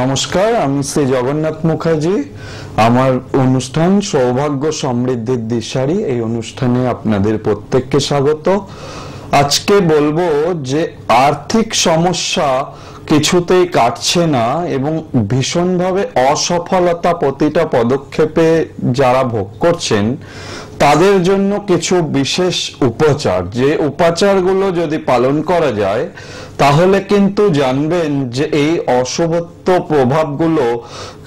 নমস্কার, আমি শ্রী জগন্নাথ মুখার্জি। আমার অনুষ্ঠান সৌভাগ্য সমৃদ্ধির দিশারি, এই অনুষ্ঠানে আপনাদের প্রত্যেককে স্বাগত। আজকে বলবো যে আর্থিক সমস্যা কিছুতেই কাটছে না এবং ভীষণভাবে অসফলতা প্রতিটা পদক্ষেপে যারা ভোগ করছেন তাদের জন্য কিছু বিশেষ উপচার, যে উপচারগুলো যদি পালন করা যায় তাহলে কিন্তু জানবেন যে এই অশুভত্ব প্রভাবগুলো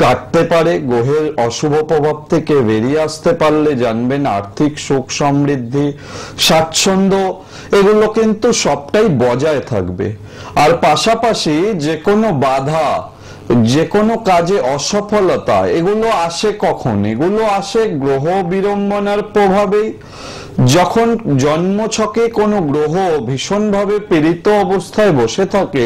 কাটতে পারে। গ্রহের অশুভ প্রভাব থেকে বেরিয়ে আসতে পারলে জানবেন আর্থিক সুখ সমৃদ্ধি স্বাচ্ছন্দ্য এগুলো কিন্তু সবটাই বজায় থাকবে। আর পাশাপাশি যে কোনো বাধা, যে কোনো কাজে অসফলতা এগুলো আসে কখন? এগুলো আসে গ্রহ বিড়ম্বনার প্রভাবেই। যখন জন্মছকে কোনো গ্রহ ভীষণভাবে পীড়িত অবস্থায় বসে থাকে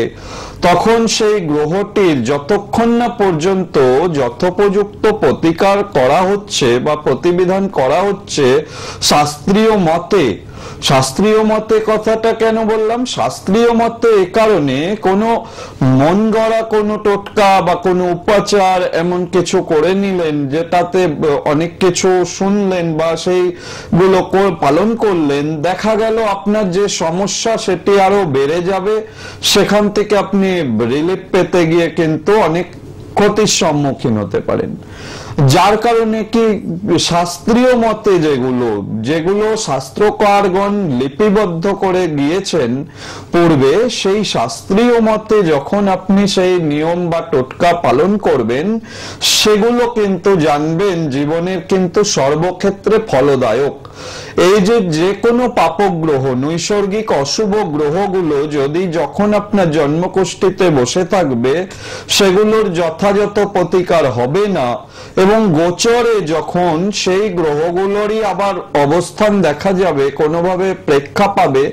তখন সেই গ্রহটির যতক্ষণ না পর্যন্ত যথোপযুক্ত প্রতিকার করা হচ্ছে বা প্রতিবিধান করা হচ্ছে শাস্ত্রীয় মতে। শাস্ত্রীয় মতে কথাটা কেন বললাম? শাস্ত্রীয় মতে এ কারণে কোনো মন গড়া কোনো টোটকা বা কোনো উপাচার এমন কিছু করে নিলেন যেটাতে অনেক কিছু শুনলেন বা সেইগুলো পালন করলেন, দেখা গেল আপনার যে সমস্যা সেটি আরো বেড়ে যাবে। সেখান থেকে আপনি রিলিফ পেতে গিয়ে কিন্তু অনেক ক্ষতির সম্মুখীন হতে পারেন। যার কারণে কি শাস্ত্রীয় মতে যেগুলো শাস্ত্রকারগণ লিপিবদ্ধ করে গিয়েছেন পূর্বে, সেই শাস্ত্রীয় মতে যখন আপনি সেই নিয়ম বা টোটকা পালন করবেন সেগুলো কিন্তু জানবেন জীবনের কিন্তু সর্বক্ষেত্রে ফলদায়ক। এই যে কোনো পাপগ্রহ, নৈসর্গিক অশুভ গ্রহগুলো যদি যখন আপনার জন্মকুষ্ঠিতে বসে থাকবে সেগুলোর যথাযথ প্রতিকার হবে না এবং গোচরে যখন সেই গ্রহগুলোরই আবার অবস্থান দেখা যাবে, কোনোভাবে প্রেক্ষা পাবে,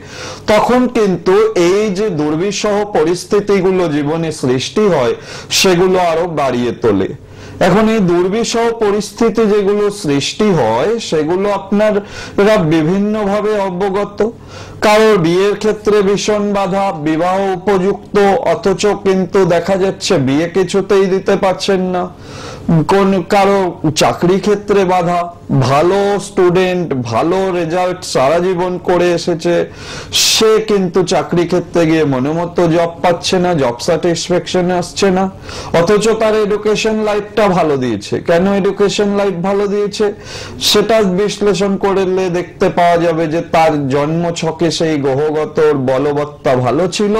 তখন কিন্তু এই যে দুর্বিষহ পরিস্থিতিগুলো জীবনে সৃষ্টি হয় সেগুলো আরো বাড়িয়ে তোলে। এখন এই দুর্বিষহ পরিস্থিতি যেগুলো সৃষ্টি হয় সেগুলো আপনারা বিভিন্নভাবে অবগত। কারোর বিয়ের ক্ষেত্রে ভীষণ বাধা, বিবাহ উপযুক্ত অথচ কিন্তু দেখা যাচ্ছে বিয়ে কিছুতেই দিতে পারছেন না। কারো চাকরি ক্ষেত্রে বাধা, ভালো স্টুডেন্ট, ভালো রেজাল্ট সারা জীবন করে এসেছে, সে কিন্তু চাকরি ক্ষেত্রে গিয়ে মনোমতো জব পাচ্ছে না, জব স্যাটিসফ্যাকশন আসছে না, অথচ তার এডুকেশন লাইফটা ভালো দিয়েছে। কেন এডুকেশন লাইফ ভালো দিয়েছে সেটা বিশ্লেষণ করলে দেখতে পাওয়া যাবে যে তার জন্ম ছকে সেই গ্রহগত বলবত্তা ভালো ছিল,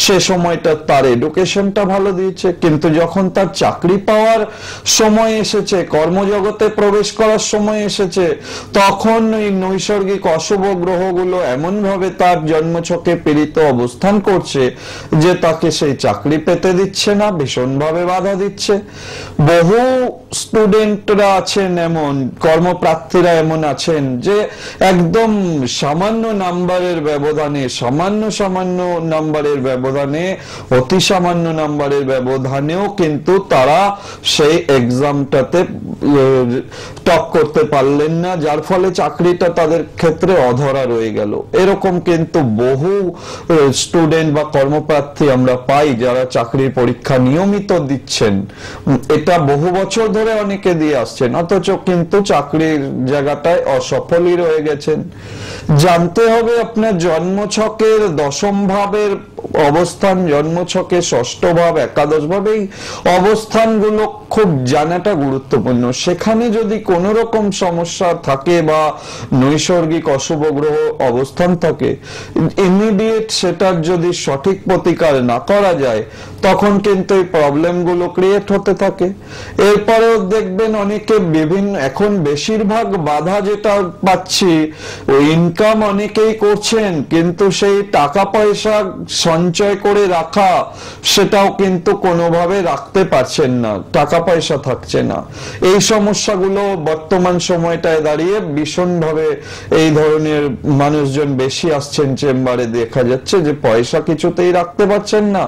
সে সময়টা তার এডুকেশনটা ভালো দিয়েছে। কিন্তু যখন তার চাকরি পাওয়ার সময় এসেছে, কর্মজগতে প্রবেশ করার সময় এসেছে, তখন এই নৈসর্গিক অশুভ গ্রহগুলো এমন ভাবে তার জন্মছকে পীড়িত অবস্থান করছে যে তাকে সেই চাকরি পেতে দিচ্ছে না, ভীষণভাবে বাধা দিচ্ছে। বহু স্টুডেন্টরা আছেন এমন, কর্মপ্রার্থীরা এমন আছেন যে একদম সামান্য নাম্বারের ব্যবধানে, সামান্য নাম্বারের ব্যবধানে, অতি সামান্য নাম্বারের ব্যবধানেও কিন্তু তারা সেই এক্সামটাতে টপ করতে পারলেন না, যার ফলে চাকরিটা তাদের ক্ষেত্রে অধরা রয়ে গেল। এরকম কিন্তু বহু স্টুডেন্ট বা কর্মপ্রার্থী আমরা পাই যারা চাকরির পরীক্ষা নিয়মিত দিচ্ছেন, এটা বহু বছর ধরে অনেকে দিয়ে আসছেন, অথচ কিন্তু চাকরির জায়গাটায় অসফলই রয়ে গেছেন। জানতে হবে আপনার জন্মছকের দশম ভাবের অবস্থান, জন্মছকে ষষ্ঠ ভাব, একাদশ ভাবে এই অবস্থানগুলো খুব জানাটা গুরুত্বপূর্ণ। সেখানে যদি কোন রকম সমস্যা থাকে বা নৈসর্গিক অশুভ গ্রহ অবস্থান থাকে, ইমিডিয়েট সেটার যদি সঠিক প্রতিকার না করা যায় তখন কিন্তু এই প্রবলেমগুলো ক্রিয়েট হতে থাকে। এরপরেও দেখবেন অনেকে বিভিন্ন, এখন বেশিরভাগ বাধা যেটা পাচ্ছি, ইনকাম অনেকেই করছেন কিন্তু সেই টাকা পয়সা সঞ্চয় করে রাখা সেটাও কিন্তু কোনোভাবে রাখতে পারছেন না, টাকা পয়সা থাকছে না। এই সমস্যাগুলো বর্তমান সময়টায় দাঁড়িয়ে ভীষণভাবে এই ধরনের মানুষজন বেশি আসছেন চেম্বারে। দেখা যাচ্ছে যে পয়সা কিছুতেই রাখতে পারছেন না,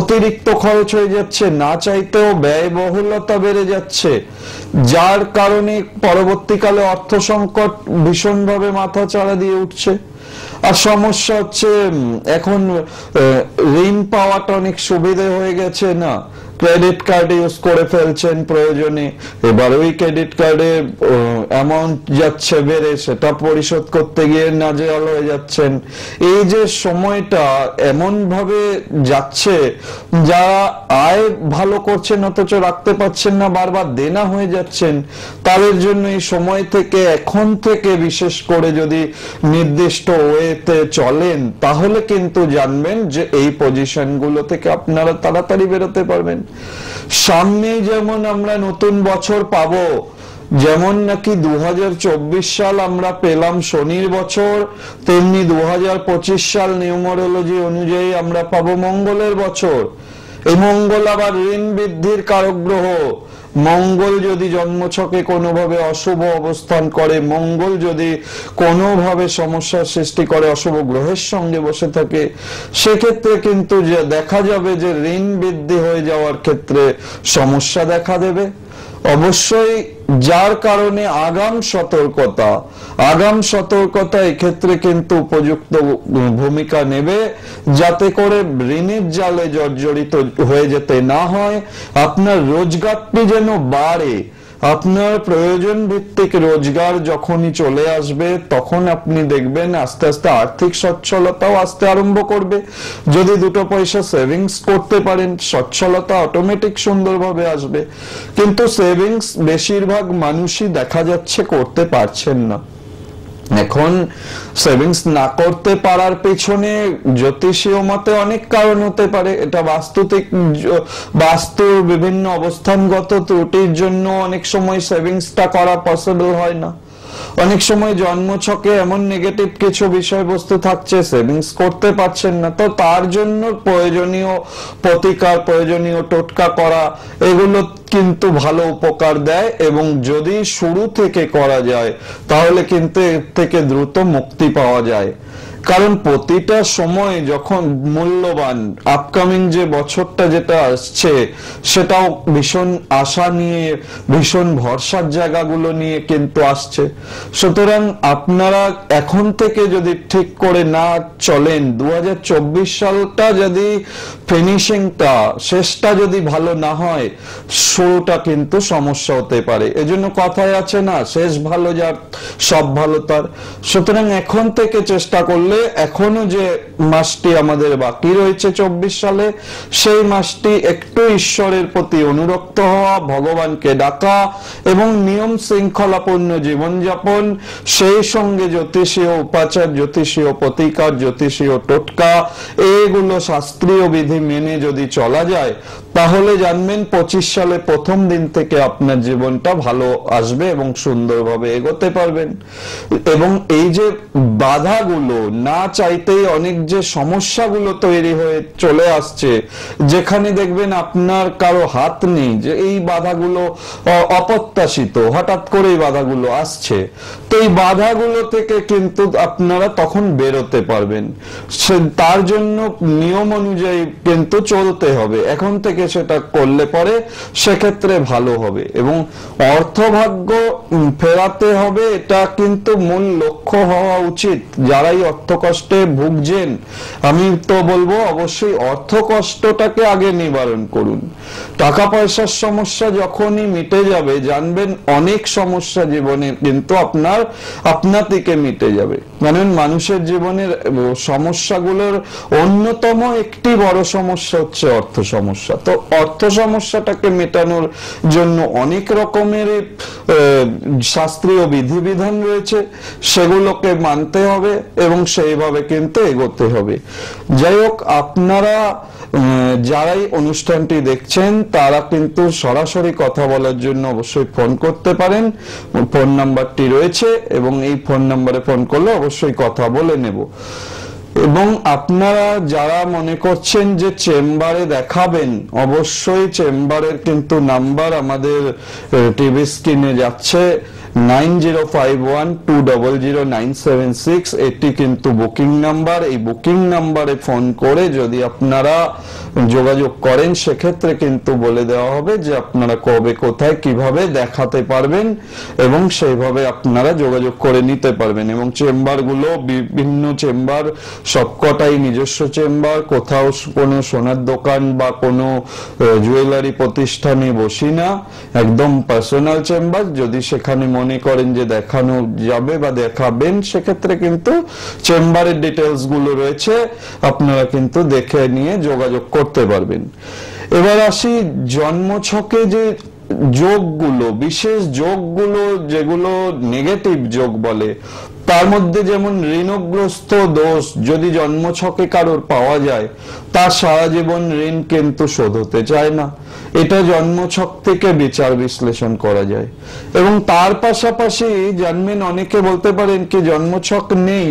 অতিরিক্ত খরচ হয়ে যাচ্ছে, না চাইতেও ব্যয়বহুলতা বেড়ে যাচ্ছে, যার কারণে পরবর্তীকালে অর্থ সংকট ভীষণভাবে মাথা চাড়া দিয়ে উঠছে। আর সমস্যা হচ্ছে এখন ঋণ পাওয়াটা অনেক সুবিধে হয়ে গেছে না, ক্রেডিট কার্ড ইউজ করে ফেলছেন প্রয়োজনে, এবার ওই ক্রেডিট কার্ডে অ্যামাউন্ট যাচ্ছে বেড়ে, সেটা পরিশোধ করতে গিয়ে নাজেহাল হয়ে যাচ্ছেন। এই যে সময়টা এমন ভাবে যাচ্ছে, যারা আয় ভালো করছেন অথচ রাখতে পারছেন না, বারবার দেনা হয়ে যাচ্ছেন, তাদের জন্য এই সময় থেকে, এখন থেকে বিশেষ করে যদি নির্দিষ্ট ওয়েতে চলেন, তাহলে কিন্তু জানবেন যে এই পজিশন গুলো থেকে আপনারা তাড়াতাড়ি বেরোতে পারবেন। সামনেই যেমন আমরা নতুন বছর পাবো, যেমন নাকি 2024 সাল আমরা পেলাম শনির বছর, তেমনি 2025 সাল নিউমারোলজি অনুযায়ী আমরা পাবো মঙ্গলের বছর। এই মঙ্গল আবার ঋণ বৃদ্ধির কারক গ্রহ। মঙ্গল যদি জন্মছকে কোনোভাবে অশুভ অবস্থান করে, মঙ্গল যদি কোনোভাবে সমস্যার সৃষ্টি করে, অশুভ গ্রহের সঙ্গে বসে থাকে, সেক্ষেত্রে কিন্তু যে দেখা যাবে যে ঋণ বৃদ্ধি হয়ে যাওয়ার ক্ষেত্রে সমস্যা দেখা দেবে। অবশ্যই যার কারণে আগাম সতর্কতা এক্ষেত্রে কিন্তু উপযুক্ত ভূমিকা নেবে, যাতে করে ঋণের জালে জর্জরিত হয়ে যেতে না হয়। আপনার রোজগারটি যেন বাড়ে, আপনার প্রয়োজন ভিত্তিক রোজগার যখনই চলে আসবে, তখন আপনি দেখবেন আস্তে আস্তে আর্থিক সচ্ছলতাও আসতে আরম্ভ করবে। যদি দুটো পয়সা সেভিংস করতে পারেন, সচ্ছলতা অটোমেটিক সুন্দরভাবে আসবে। কিন্তু সেভিংস বেশিরভাগ মানুষই দেখা যাচ্ছে করতে পারছেন না। এখন সেভিংস না করতে পারার পেছনে জ্যোতিষীয় মতে অনেক কারণ হতে পারে। এটা বাস্তুর বিভিন্ন অবস্থানগত ত্রুটির জন্য অনেক সময় সেভিংসটা করা পসিবল হয় না। অনেক সময় জন্মছকে এমন নেগেটিভ কিছু বিষয়বস্তু থাকছে, সেভিংস করতে পারছেন না। তো তার জন্য প্রয়োজনীয় প্রতিকার, প্রয়োজনীয় টোটকা করা, এগুলো কিন্তু ভালো উপকার দেয়, এবং যদি শুরু থেকে করা যায় তাহলে কিন্তু এর থেকে দ্রুত মুক্তি পাওয়া যায়। কারণ প্রতিটা সময় যখন মূল্যবান, আপকামিং যে বছরটা যেটা আসছে, সেটাও ভীষণ আশা নিয়ে, ভীষণ ভরসার জায়গাগুলো নিয়ে কিন্তু আসছে। সুতরাং আপনারা এখন থেকে যদি ঠিক করে না চলেন, 2024 সালটা যদি ফিনিশিংটা, শেষটা যদি ভালো না হয়, শুরুটা কিন্তু সমস্যা হতে পারে। এজন্য কথায় আছে না, শেষ ভালো যার সব ভালো তার। সুতরাং এখন থেকে চেষ্টা করলে, এখনো যে মাসটি আমাদের বাকি রয়েছে 24 সালে, সেই মাসটি একটু ঈশ্বরের প্রতি অনুরক্ত হওয়া, ভগবানকে ডাকা এবং নিয়ম শৃঙ্খলাপূর্ণ জীবনযাপন, সেই সঙ্গে জ্যোতিষীয় উপাচার, জ্যোতিষীয় প্রতিকার, জ্যোতিষীয় টোটকা, এগুলো শাস্ত্রীয় বিধি মেনে যদি চলা যায়, তাহলে জানবেন 25 সালে প্রথম দিন থেকে আপনার জীবনটা ভালো আসবে এবং সুন্দরভাবে এগোতে পারবেন। এবং এই যে বাধাগুলো, না চাইতেই অনেক যে সমস্যাগুলো তৈরি হয়ে চলে আসছে, যেখানে দেখবেন আপনার কারো হাত নেই, যে এই বাধাগুলো অপ্রত্যাশিত, হঠাৎ করে এই বাধাগুলো আসছে, তো এই বাধাগুলো থেকে কিন্তু আপনারা তখন বেরোতে পারবেন। তার জন্য নিয়ম অনুযায়ী কিন্তু চলতে হবে। এখন থেকে সেটা করলে পরে সেক্ষেত্রে ভালো হবে, এবং অর্থভাগ্য ফেরাতে হবে, এটা কিন্তু মূল লক্ষ্য হওয়া উচিত। যারাই অর্থ কষ্টে ভুগছেন, আমি তো বলবো অবশ্যই অর্থ কষ্টটাকে আগে নিবারণ করুন। টাকা পয়সার সমস্যা যখনই মিটে যাবে, জানবেন অনেক সমস্যা জীবনের কিন্তু আপনার থেকে মিটে যাবে। কারণ মানুষের জীবনের সমস্যাগুলোর অন্যতম একটি বড় সমস্যা হচ্ছে অর্থ সমস্যা। তো অর্থ সমস্যাটাকে মেটানোর জন্য অনেক রকমের শাস্ত্রীয় বিধিবিধান রয়েছে, সেগুলোকে মানতে হবে এবং সেইভাবে কিন্তু এগোতে হবে। যাই হোক, আপনারা যারাই অনুষ্ঠানটি দেখছেন, তারা কিন্তু সরাসরি কথা বলার জন্য অবশ্যই ফোন করতে পারেন। ফোন নাম্বারটি রয়েছে, এবং এই ফোন নাম্বারে ফোন করলে অবশ্যই কথা বলে নেব। এবং আপনারা যারা মনে করছেন যে চেম্বারে দেখাবেন, অবশ্যই চেম্বারের কিন্তু নাম্বার আমাদের টিভি স্ক্রিনে যাচ্ছে, 9051200976, এটি কিন্তু বুকিং নাম্বার। এই বুকিং নাম্বারে ফোন করে যদি আপনারা যোগাযোগ করেন সেক্ষেত্রে কিন্তু বলে দেওয়া হবে যে আপনারা কবে কোথায় কিভাবে দেখাতে পারবেন এবং সেইভাবে আপনারা যোগাযোগ করে নিতে পারবেন। এবং চেম্বারগুলো বিভিন্ন চেম্বার, সবকটাই নিজস্ব চেম্বার, কোথাও কোনো সোনার দোকান বা কোনো জুয়েলারি প্রতিষ্ঠানে বসি না, একদম পার্সোনাল চেম্বার। যদি সেখানে মনে করেন যে দেখানো যাবে বা দেখাবেন সেক্ষেত্রে কিন্তু চেম্বারের ডিটেলস গুলো রয়েছে, আপনারা কিন্তু দেখে নিয়ে যোগাযোগ করতে পারবেন। এবার আসি জন্মছকে যে যোগগুলো, বিশেষ যোগগুলো যেগুলো নেগেটিভ যোগ বলে, তার মধ্যে যেমন ঋণগ্রস্ত দোষ যদি জন্মছকে কারোর পাওয়া যায়, তার সারা জীবন ঋণ কিন্তু শোধ হতে চায় না। এটা জন্মছক থেকে বিচার বিশ্লেষণ করা যায়। এবং তার পাশাপাশি জানবেন, অনেকে বলতে পারেন কি জন্মছক নেই,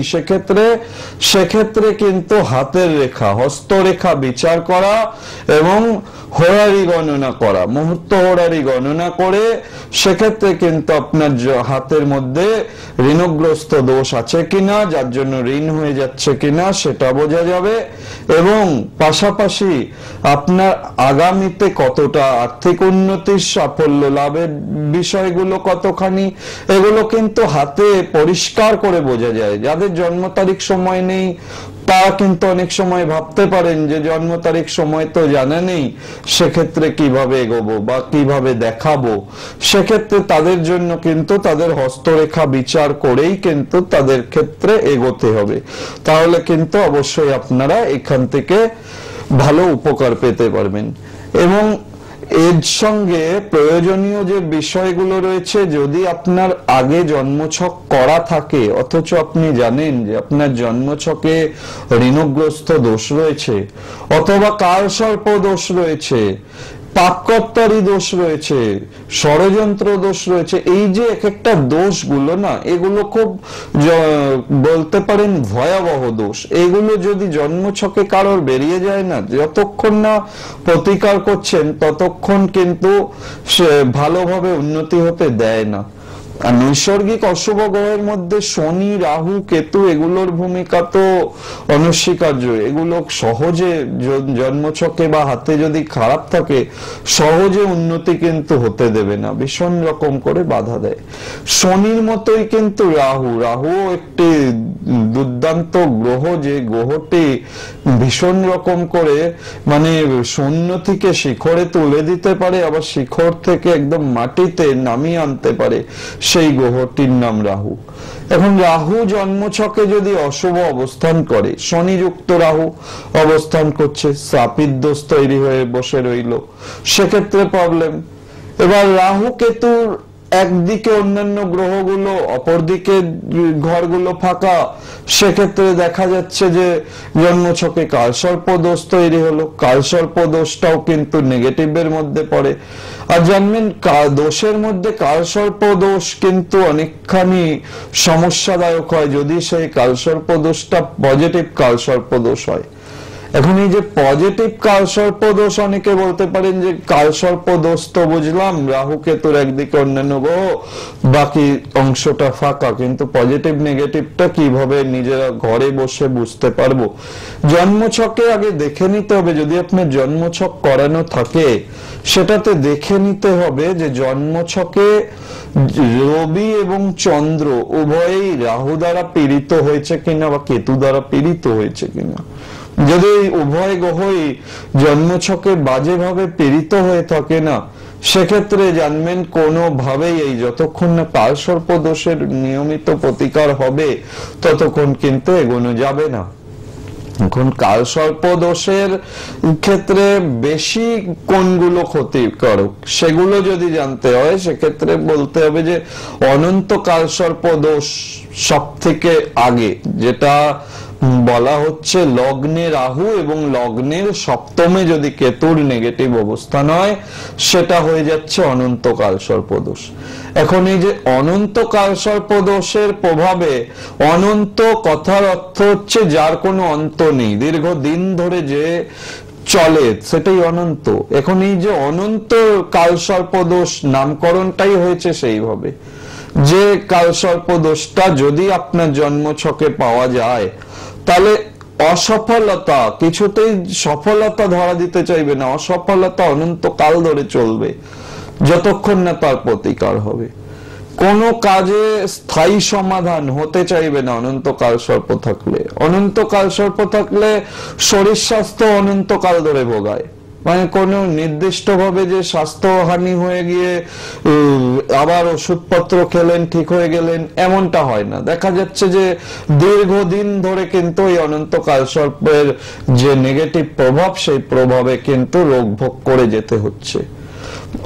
সেক্ষেত্রে কিন্তু হাতের রেখা, হস্তরেখা বিচার করা এবং হোরারি গণনা করা, মুহূর্ত হোরারি গণনা করে সেক্ষেত্রে কিন্তু আপনার হাতের মধ্যে ঋণগ্রস্ত দোষ আছে কিনা, যার জন্য ঋণ হয়ে যাচ্ছে কিনা সেটা বোঝা যাবে। এবং পাশাপাশি আপনার আগামীতে কতটা আর্থিক উন্নতির, সাফল্য লাভের বিষয়গুলো কতখানি, এগুলো কিন্তু হাতে পরিষ্কার করে বোঝা যায়। যাদের জন্ম তারিখ সময় নেই তারা কিন্তু অনেক সময় ভাবতে পারেন যে জন্ম তারিখ সময় তো জানা নেই, সেক্ষেত্রে কিভাবে এগোবো বা কিভাবে দেখাবো। সেক্ষেত্রে তাদের জন্য কিন্তু তাদের হস্তরেখা বিচার করেই কিন্তু তাদের ক্ষেত্রে এগোতে হবে। তাহলে কিন্তু অবশ্যই আপনারা এখান থেকে ভালো উপকার পেতে পারবেন। এবং এর সঙ্গে প্রয়োজনীয় যে বিষয়গুলো রয়েছে, যদি আপনার আগে জন্মছক করা থাকে অথচ আপনি জানেন যে আপনার জন্মছকে ঋণগ্রস্ত দোষ রয়েছে, অথবা কালসর্প দোষ রয়েছে, পাপকর্তারি দোষ রয়েছে, ষড়যন্ত্র দোষ রয়েছে, এই যে এক একটা দোষগুলো না, এগুলো খুব বলতে পারেন ভয়াবহ দোষ। এগুলো যদি জন্মছকে কারোর বেরিয়ে যায় না, যতক্ষণ না প্রতিকার করছেন ততক্ষণ কিন্তু সে ভালোভাবে উন্নতি হতে দেয় না। আর নৈসর্গিক অশুভ গ্রহের মধ্যে শনি, রাহু, কেতু, এগুলোর ভূমিকা তো অনস্বীকার্য। এগুলো সহজে জন্মছকে বা হাতে যদি খারাপ থাকে সহজে উন্নতি কিন্তু হতে দেবে না, ভীষণ রকম করে বাধা দেয়। শনির মতোই কিন্তু রাহু একটি দুর্দান্ত গ্রহ, যে গ্রহটি ভীষণ রকম করে মানে শূন্য থেকে শিখরে তুলে দিতে পারে, আবার শিখর থেকে একদম মাটিতে নামিয়ে আনতে পারে, সেই গ্রহটির নাম রাহু। এখন রাহু জন্মছকে যদি অশুভ অবস্থান করে, শনিযুক্ত রাহু অবস্থান করছে, শ্রাপিত দোষ তৈরি হয়ে বসে রইল, সেক্ষেত্রে প্রবলেম। এবার রাহু কেতুর একদিকে অন্যান্য গ্রহগুলো, অপরদিকে ঘরগুলো ফাঁকা, সেক্ষেত্রে দেখা যাচ্ছে যে জন্মছকে কালসর্প দোষ তৈরি হলো। কালসর্প দোষটাও কিন্তু নেগেটিভের মধ্যে পড়ে। আর জানবেন দোষের মধ্যে কালসর্প দোষ কিন্তু অনেকখানি সমস্যাদায়ক হয় যদি সেই কালসর্প দোষটা পজিটিভ কালসর্প দোষ হয়। এখন এই যে পজিটিভ কালসর্প দোষ, অনেকে বলতে পারেন যে কালসর্প দোষ তো বুঝলাম, রাহু কেতুর একদিকে অন্যান্য গ্রহ, বাকি অংশটা ফাঁকা, কিন্তু পজিটিভ নেগেটিভটা কিভাবে নিজেরা ঘরে বসে বুঝতে পারবো? জন্মছকে আগে দেখে নিতে হবে, যদি আপনার জন্মছক করানো থাকে সেটাতে দেখে নিতে হবে যে জন্মছকে রবি এবং চন্দ্র উভয়ই রাহু দ্বারা পীড়িত হয়েছে কিনা বা কেতু দ্বারা পীড়িত হয়েছে কিনা। যদি উভয় গ্রহই জন্মছকে বাজেভাবে পীড়িত হয়ে থাকে না, সেক্ষেত্রে জানবেন কোনোভাবেই এই যতক্ষণ না কালসর্প দোষের নিয়মিত প্রতিকার হবে ততক্ষণ কিন্তু এগোনো যাবে না। এখন কালসর্প দোষের ক্ষেত্রে বেশি কোনগুলো ক্ষতিকারক সেগুলো যদি জানতে হয়, সেক্ষেত্রে বলতে হবে যে অনন্ত কালসর্প দোষ সব থেকে আগে, যেটা বলা হচ্ছে লগ্নে রাহু এবং লগ্নের সপ্তমে যদি কেতুর নেগেটিভ অবস্থান হয়, সেটা হয়ে যাচ্ছে অনন্ত কালসর্প দোষ। এখন এই যে অনন্ত কালসর্প দোষের প্রভাবে, অনন্ত কথার অর্থ হচ্ছে যার কোনো অন্ত নেই, দীর্ঘদিন ধরে যে চলে সেটাই অনন্ত। এখন এই যে অনন্ত কালসর্প দোষ নামকরণটাই হয়েছে সেইভাবে। যে কালসর্প দোষটা যদি আপনার জন্মছকে পাওয়া যায়, তাহলে অসফলতা, কিছুতেই সফলতা ধরা দিতে চাইবে না, অসফলতা অনন্তকাল ধরে চলবে যতক্ষণ না তার প্রতিকার হবে। কোনো কাজে স্থায়ী সমাধান হতে চাইবে না অনন্তকাল সর্প থাকলে। অনন্তকাল সর্প থাকলে শরীর স্বাস্থ্য অনন্তকাল ধরে ভোগায়, মানে কোনো নির্দিষ্ট ভাবে যে স্বাস্থ্যহানি হয়ে গিয়ে আবার ওষুধপত্র খেলেন ঠিক হয়ে গেলেন এমনটা হয় না। দেখা যাচ্ছে যে দীর্ঘদিন ধরে কিন্তু এই অনন্তকাল সর্পের যে নেগেটিভ প্রভাব, সেই প্রভাবে কিন্তু রোগ ভোগ করে যেতে হচ্ছে।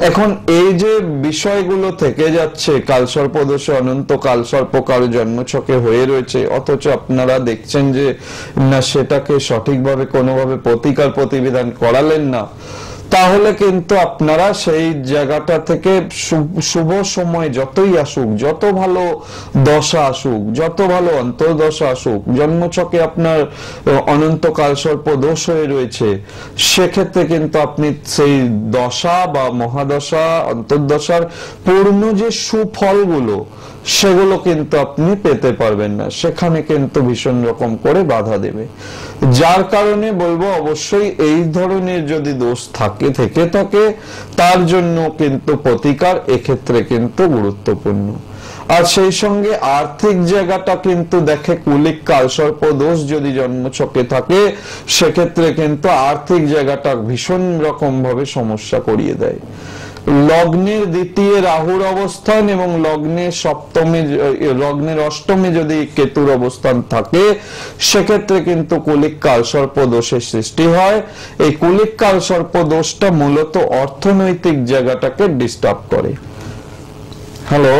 এখন এই যে বিষয়গুলো থেকে যাচ্ছে, কালসর্প দোষে অনন্ত কালসর্প কারো জন্মছকে হয়ে রয়েছে, অথচ আপনারা দেখছেন যে না সেটাকে সঠিকভাবে কোনোভাবে প্রতিকার প্রতিবিধান করালেন না, তাহলে কিন্তু আপনারা সেই জায়গাটা থেকে শুভ সময় যতই আসুক, যত ভালো দশা আসুক, যত ভালো অন্তর্দশা আসুক, জন্মছকে আপনার অনন্ত কালসর্প দোষ হয়ে রয়েছে, সেক্ষেত্রে কিন্তু আপনি সেই দশা বা মহাদশা অন্তর্দশার পূর্ণ যে সুফলগুলো সেগুলো কিন্তু আপনি পেতে পারবেন না, সেখানে কিন্তু ভীষণ রকম করে বাধা দেবে। যার কারণে বলবো অবশ্যই এই ধরনের যদি দোষ থেকে থাকে তার জন্য কিন্তু প্রতিকার এক্ষেত্রে কিন্তু গুরুত্বপূর্ণ। আর সেই সঙ্গে আর্থিক জায়গাটা কিন্তু দেখে, কুলিক কালসর্প দোষ যদি জন্মছকে থাকে সেক্ষেত্রে কিন্তু আর্থিক জায়গাটা ভীষণ রকম ভাবে সমস্যা করিয়ে দেয়। লগ্নের দ্বিতীয় রাহুর অবস্থান এবং লগ্নের অষ্টমে যদি কেতুর অবস্থান থাকে সেক্ষেত্রে কিন্তু কুলিক কালসর্প দোষের সৃষ্টি হয়। এই কুলিক কালসর্প দোষটা মূলত অর্থনৈতিক জায়গাটাকে ডিস্টার্ব করে। হ্যালো,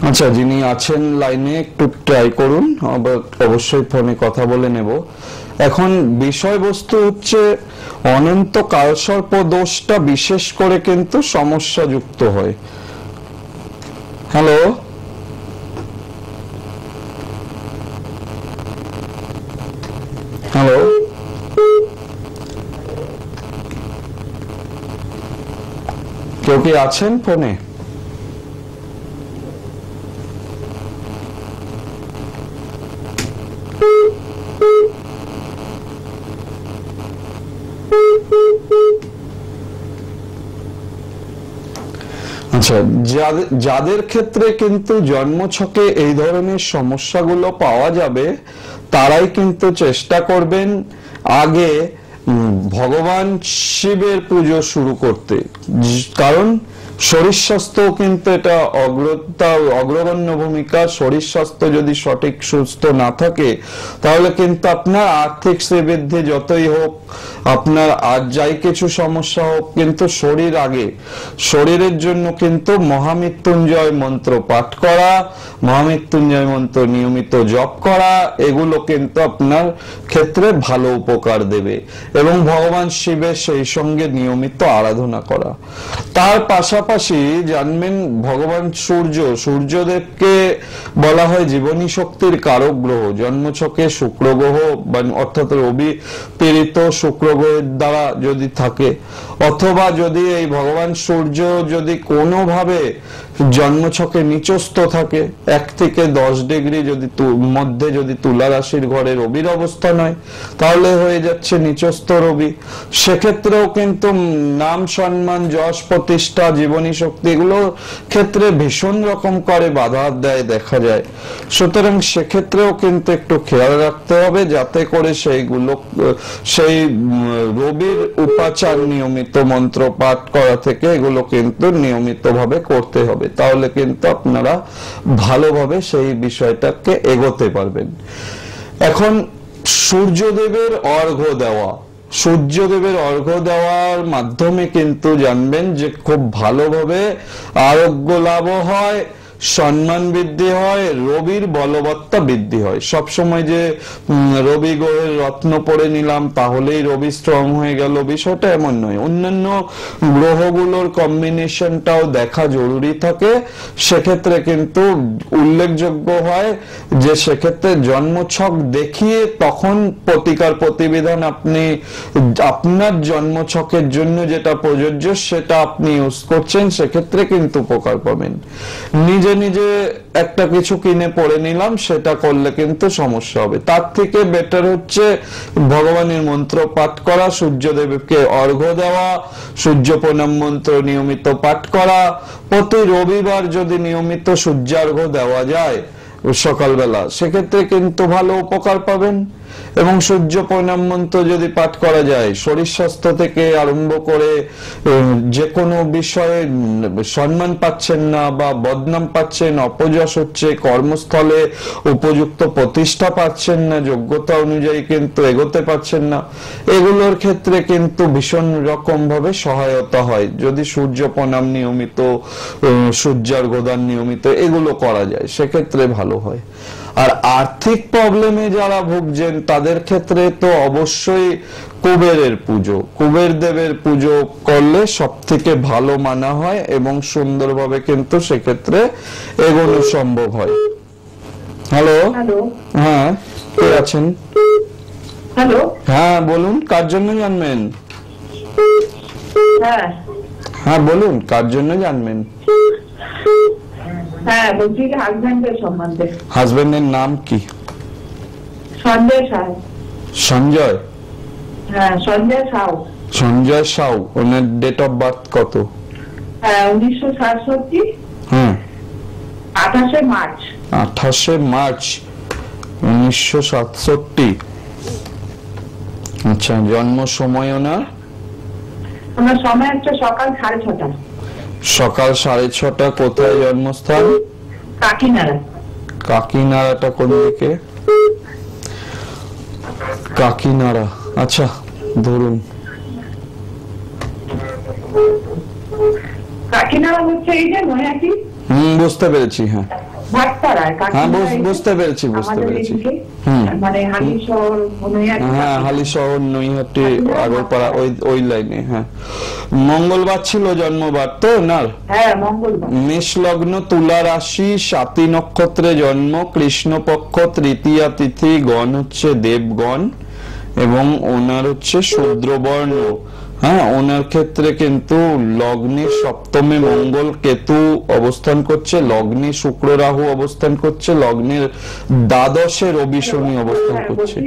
আচ্ছা, যিনি আছেন লাইনে একটু ট্রাই করুন, অবশ্যই ফোনে কথা বলে নেব। এখন বিষয়বস্তু হচ্ছে অনন্ত কালসর্প দোষটা বিশেষ করে কিন্তু সমস্যা যুক্ত হয়। হ্যালো, হ্যালো, কেউ কি আছেন ফোনে? আচ্ছা, যাদের ক্ষেত্রে কিন্তু জন্মছকে এই ধরনের সমস্যাগুলো পাওয়া যাবে তারাই কিন্তু চেষ্টা করবেন আগে ভগবান শিবের পুজো শুরু করতে, কারণ শরীর স্বাস্থ্য কিন্তু এটা অগ্রগণ্য ভূমিকা। শরীর স্বাস্থ্য যদি সঠিক সুস্থ না থাকে তাহলে কিন্তু আপনার আর্থিক শ্রীবৃদ্ধি যতই হোক, আপনার আর যাই কিছু সমস্যা হোক, কিন্তু শরীর আগে। শরীরের জন্য কিন্তু মহামৃত্যুঞ্জয় মন্ত্র পাঠ করা, মহামৃত্যুঞ্জয় মন্ত্র নিয়মিত জপ করা, এগুলো কিন্তু আপনার ক্ষেত্রে ভালো উপকার দেবে, এবং ভগবান শিবের সেই সঙ্গে নিয়মিত আরাধনা করা। তার পাশাপাশি জানবেন ভগবান সূর্যদেবকে বলা হয় জীবনী শক্তির কারক গ্রহ। জন্মছকে শুক্র গ্রহ অর্থাৎ রবি পীড়িত শুক্র গ্রহের দ্বারা যদি থাকে, অথবা যদি এই ভগবান সূর্য যদি কোনোভাবে জন্মছকে নিচস্থ থাকে, 1 থেকে 10 ডিগ্রি যদি মধ্যে যদি তুলা রাশির ঘরে রবির অবস্থান হয় তাহলে হয়ে যাচ্ছে নিচস্থ রবি। সেক্ষেত্রেও কিন্তু নাম সম্মান যশ প্রতিষ্ঠা জীবনী শক্তি এগুলো ক্ষেত্রে ভীষণ রকম করে বাধা দেয় দেখা যায়। সুতরাং সেক্ষেত্রেও কিন্তু একটু খেয়াল রাখতে হবে যাতে করে সেই রবির উপাচার নিয়মিত মন্ত্র পাঠ করা থেকে এগুলো কিন্তু নিয়মিত ভাবে করতে হবে, তাহলে কিন্তু আপনারা ভালোভাবে সেই বিষয়টাকে এগোতে পারবেন। এখন সূর্যদেবের অর্ঘ্য দেওয়ার মাধ্যমে কিন্তু জানবেন যে খুব ভালোভাবে আরোগ্য লাভ হয়, সম্মান বৃদ্ধি হয়, রবির বলবত্তা বৃদ্ধি হয়। সব সময় যে রবি গ্রহের রত্ন পড়ে নিলাম তাহলেই রবি স্ট্রং হয়ে গেল, বিষয়টা এমন নয়। অন্যান্য গ্রহগুলোর কম্বিনেশনটাও দেখা জরুরি থাকে। সেক্ষেত্রে কিন্তু উল্লেখযোগ্য হয় যে সেক্ষেত্রে জন্মছক দেখিয়ে তখন প্রতিকার প্রতিবিধান আপনি আপনার জন্মছকের জন্য যেটা প্রযোজ্য সেটা আপনি ইউজ করছেন, সেক্ষেত্রে কিন্তু উপকার পাবেন। নিজে নিজে একটা কিছু কিনে পড়ে নিলাম, সেটা করলে কিন্তু সমস্যা হবে। তার থেকে বেটার হচ্ছে ভগবানের মন্ত্র পাঠ করা, সূর্যদেবকে অর্ঘ্য দেওয়া, সূর্য প্রণাম মন্ত্র নিয়মিত পাঠ করা। প্রতি রবিবার যদি নিয়মিত সূর্যার্ঘ্য দেওয়া যায় সকালবেলা, সেক্ষেত্রে কিন্তু ভালো উপকার পাবেন। এবং সূর্য প্রণাম মন্ত্র যদি পাঠ করা যায়, শরীর স্বাস্থ্য থেকে আরম্ভ করে যে কোনো বিষয়ে সম্মান পাচ্ছেন না বা বদনাম পাচ্ছেন, অপযশ হচ্ছে, কর্মস্থলে উপযুক্ত প্রতিষ্ঠা পাচ্ছেন না, যোগ্যতা অনুযায়ী কিন্তু এগোতে পাচ্ছেন না, এগুলোর ক্ষেত্রে কিন্তু ভীষণ রকম ভাবে সহায়তা হয় যদি সূর্য প্রণাম নিয়মিত, সূর্যার্ঘ্য দান নিয়মিত এগুলো করা যায়, সেক্ষেত্রে ভালো হয়। আর আর্থিক প্রবলেমে যারা ভুগছেন তাদের ক্ষেত্রে তো অবশ্যই কুবেরের পুজো, কুবের দেবের পুজো করলে সব থেকে ভালো মানা হয় এবং সুন্দরভাবে কিন্তু সেক্ষেত্রে এগোনো সম্ভব হয়। হ্যালো, হ্যাঁ কে আছেন? হ্যালো, হ্যাঁ বলুন, কার জন্য জানবেন? হ্যাঁ বলুন, কার জন্য জানবেন? হ্যাঁ বলছি হাজবেন্ডের সম্বন্ধে। হাজবেন্ডের নাম কি? সঞ্জয় সাউ। সঞ্জয়? হ্যাঁ সঞ্জয় সাউ। সঞ্জয় সাউ। ওনার ডেট অফ বার্থ কত? 1967। হ্যাঁ 28 মার্চ। 28 মার্চ 1967। আচ্ছা, জন্ম সময় ওনার? আমার সময় হচ্ছে সকাল 6:30। সকাল 6:30। কোথায় জন্মস্থান? কাকিনাড়া। কাকিনাড়াটা কোন দিকে? কাকিনাড়া, আচ্ছা ধরুন। কাকিনাড়া হচ্ছে এই যে নয়াটি। বুঝতে পেরেছি। হ্যাঁ ভাটপাড়ায়। হ্যাঁ বুঝতে পেরেছি, বুঝতে পেরেছি। মানে হালিশহর, নৈহাটি। হ্যাঁ হালিশহর, নৈহাটি, আগরপাড়া ওই লাইনে। হ্যাঁ মঙ্গলবার ছিল জন্মবার তো ওনার? হ্যাঁ মঙ্গলবার। মেষ লগ্ন, তুলা রাশি, স্বাতী নক্ষত্রে জন্ম, কৃষ্ণপক্ষ, তৃতীয়া তিথি, গণ হচ্ছে দেবগণ এবং ওনার হচ্ছে শূদ্রবর্ণ। হ্যাঁ ওনার ক্ষেত্রে কিন্তু লগ্নে সপ্তমে মঙ্গল কেতু অবস্থান করছে, লগ্নে শুক্র রাহু অবস্থান করছে, লগ্নের দ্বাদশে রবি শনি অবস্থান করছে।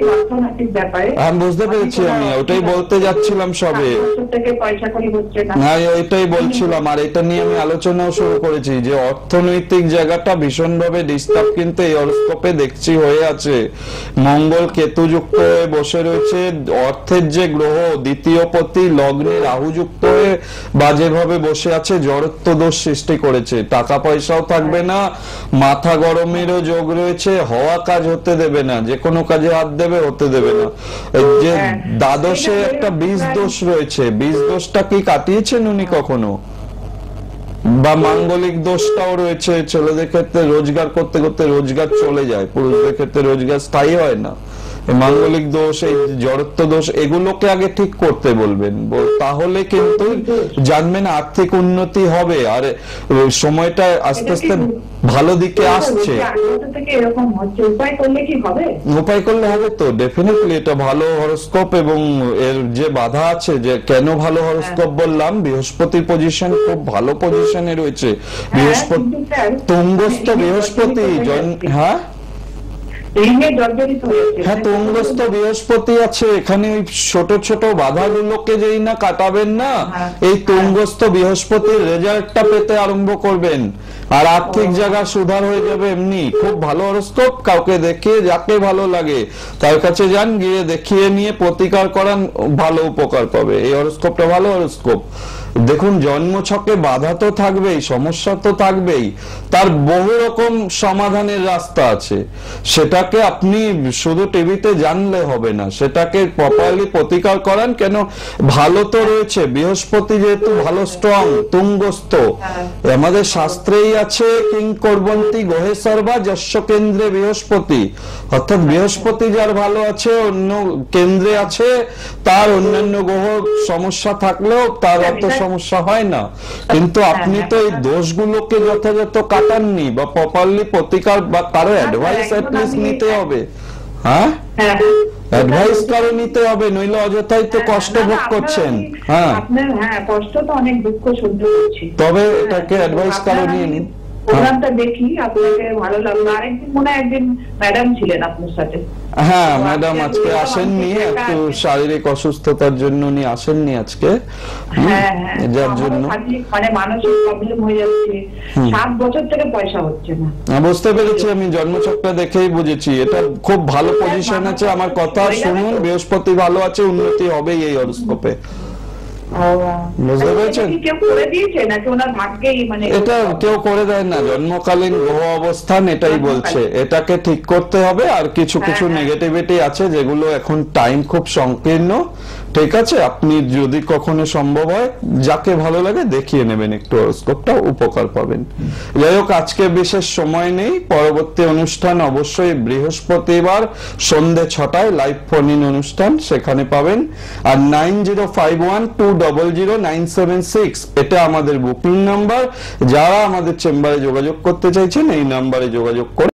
হ্যাঁ বুঝতে পেরেছি, আমি ওটাই বলতে যাচ্ছিলাম সবে। হ্যাঁ এটাই বলছিলাম, আর এটা নিয়ে আমি আলোচনাও শুরু করেছি যে অর্থনৈতিক জায়গাটা ভীষণ ভাবে ডিস্টার্ব কিন্তু এই হরোস্কোপে দেখছি হয়ে আছে। মঙ্গল কেতু যুক্ত হয়ে বসে রয়েছে, অর্থের যে গ্রহ দ্বিতীয় পতি লগ্নে রাহু যুক্ত হয়ে বাজেভাবে বসে আছে, জড়ত্ব দোষ সৃষ্টি করেছে, টাকা পয়সাও থাকবে না, মাথা গরমেরও যোগ রয়েছে, হওয়া কাজ হতে দেবে না, যে কোনো কাজে হাত দেবে হতে দেবে না। যে দ্বাদশে একটা বীজ দোষ রয়েছে, বীজ দোষটা কি কাটিয়েছেন উনি কখনো? বা মাঙ্গলিক দোষটাও রয়েছে, ছেলেদের ক্ষেত্রে রোজগার করতে করতে রোজগার চলে যায়, পুরুষদের ক্ষেত্রে রোজগার স্থায়ী হয় না। মাঙ্গলিক দোষ, এই জড়ত্ব দোষ, এগুলোকে আগে ঠিক করতে বলবেন, তাহলে কিন্তু জানবেন আর্থিক উন্নতি হবে আর সময়টা আস্তে আস্তে ভালো দিকে আসছে। উপায় করলে হবে তো ডেফিনেটলি, এটা ভালো হরোস্কোপ এবং এর যে বাধা আছে, যে কেন ভালো হরোস্কোপ বললাম, বৃহস্পতির পজিশন খুব ভালো পজিশনে রয়েছে। বৃহস্পতি তুঙ্গস্থ, বৃহস্পতি হ্যাঁ হ্যাঁ তুঙ্গস্থ বৃহস্পতি আছে এখানে। ওই ছোট ছোট বাধাগুলোকে যেই না কাটাবেন না, এই তুঙ্গস্থ বৃহস্পতির রেজাল্টটা পেতে আরম্ভ করবেন আর আর্থিক জায়গা সুধার হয়ে যাবে। এমনি খুব ভালো হরোস্কোপ, কাউকে দেখিয়ে যাকে ভালো লাগে তার কাছে যান, গিয়ে দেখিয়ে নিয়ে প্রতিকার করান, ভালো উপকার পাবে। এই হরোস্কোপটা ভালো হরোস্কোপ। দেখুন, জন্মছকে বাধা তো থাকবেই, সমস্যা তো থাকবেই, তার বহু রকম সমাধানের রাস্তা আছে। সেটাকে আপনি শুধু টিভিতে জানলে হবে না, সেটাকে প্রপারলি প্রতিকার করান। কেন, ভালো তো রয়েছে, বৃহস্পতি যেহেতু ভালো স্ট্রং তুঙ্গস্থ, আমাদের শাস্ত্রেই আছে কিং করবন্তি গ্রহে সর্বা যস্য কেন্দ্রে বৃহস্পতি, অর্থাৎ বৃহস্পতি যার ভালো আছে, অন্য কেন্দ্রে আছে, তার অন্যান্য গ্রহ সমস্যা থাকলেও তার অত সমস্যা হয় না। কিন্তু আপনি তো এই দোষগুলোকে যথাযথ কাটাননি, বা প্রপারলি প্রতিকার বা কারো অ্যাডভাইস অ্যাটলিস্ট নিতে হবে। হ্যাঁ, অ্যাডভাইস কারো নিতে হবে, নইলে অযথাই তো কষ্ট ভোগ করছেন। হ্যাঁ, আপনার কষ্ট তো অনেক, দুঃখ সহ্য করছি, তবে এটাকে অ্যাডভাইস কারো নিয়ে নিন। প্রোগ্রামটা দেখি, আপনাকে ভালো লাগলো। আরেকদিন মনে হয় একদিন ম্যাডাম ছিলেন আপনার সাথে। হ্যাঁ, ম্যাডাম আজকে আসেননি, একটু শারীরিক অসুস্থতার জন্য উনি আসেননি আজকে, যার জন্য মানে মানসিক প্রবলেম হয়ে যাচ্ছে। 7 বছর থেকে পয়সা হচ্ছে না। বুঝতে পেরেছি, আমি জন্মছকটা দেখেই বুঝেছি। এটা খুব ভালো পজিশন আছে, আমার কথা শুনুন, বৃহস্পতি ভালো আছে, উন্নতি হবেই এই হরোস্কোপে। বুঝতে পেরেছেন? কেউ করে দিয়েছে নাকি ওনার ভাগ্যেই? মানে এটা কেউ করে দেয় না, জন্মকালীন গ্রহ অবস্থান এটাই বলছে। এটাকে ঠিক করতে হবে, আর কিছু কিছু নেগেটিভিটি আছে যেগুলো এখন টাইম খুব সংকীর্ণ। ঠিক আছে, আপনি যদি কখনো সম্ভব হয়, যাকে ভালো লাগে দেখিয়ে নেবেন একটু হরোস্কোপটা, উপকার পাবেন। যাই হোক, আজকে বিশেষ সময় নেই, পরবর্তী অনুষ্ঠান অবশ্যই বৃহস্পতিবার সন্ধ্যে 6টায় লাইভ ফোন ইন অনুষ্ঠান, সেখানে পাবেন। আর 9051200976 এটা আমাদের বুকিং নাম্বার। যারা আমাদের চেম্বারে যোগাযোগ করতে চাইছেন, এই নাম্বারে যোগাযোগ করে